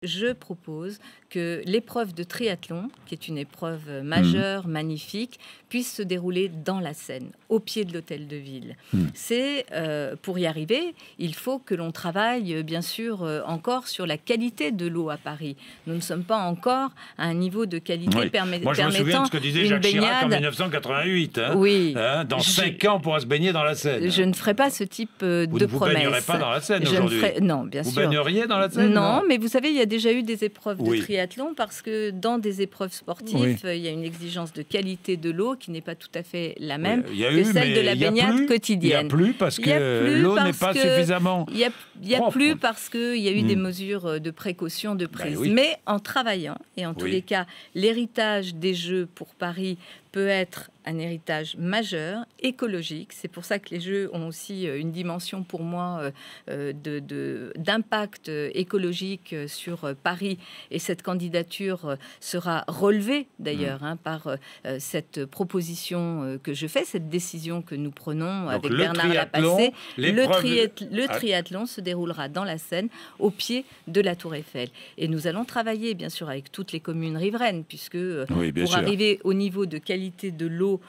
je propose que l'épreuve de triathlon, qui est une épreuve majeure, magnifique, puisse se dérouler dans la Seine, au pied de l'hôtel de ville. C'est pour y arriver, il faut que l'on travaille bien sûr encore sur la qualité de l'eau à Paris. Nous ne sommes pas encore à un niveau de qualité Moi, je me souviens de ce que disait Jacques Chirac en 1988. Dans 5 ans, on pourra se baigner dans la Seine. Je ne ferai pas ce type de promesse. Vous ne baignerez pas dans la Seine aujourd'hui? Non, bien sûr. Vous baigneriez dans la Seine? Non, mais vous savez, il y a déjà eu des épreuves de triathlon parce que dans des épreuves sportives, il y a une exigence de qualité de l'eau qui n'est pas tout à fait la même que celle de la baignade quotidienne. Il n'y a plus parce que l'eau n'est pas suffisamment Il n'y a plus parce qu'il y a eu des mesures de précaution, de prise. Mais en travaillant, et en tous les cas, l'héritage des Jeux pour Paris peut être un héritage majeur, écologique. C'est pour ça que les Jeux ont aussi une dimension pour moi d'impact écologique sur Paris. Et cette candidature sera relevée d'ailleurs par cette proposition que je fais, cette décision que nous prenons avec Bernard Lapassé. Le triathlon se déroulera dans la Seine, au pied de la Tour Eiffel. Et nous allons travailler bien sûr avec toutes les communes riveraines, puisque pour arriver au niveau de qualité de l'eau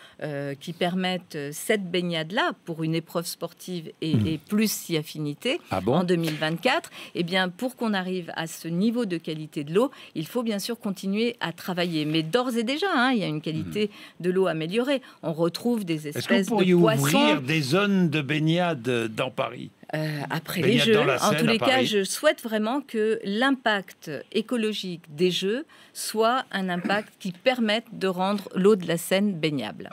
qui permettent cette baignade-là pour une épreuve sportive et plus si affinité en 2024, eh bien, pour qu'on arrive à ce niveau de qualité de l'eau, il faut bien sûr continuer à travailler. Mais d'ores et déjà, il y a une qualité de l'eau améliorée. On retrouve des espèces de poissons. Est-ce que vous pourriez ouvrir des zones de baignade dans Paris? Après les Jeux, en tous les cas, je souhaite vraiment que l'impact écologique des Jeux soit un impact qui permette de rendre l'eau de la Seine baignable.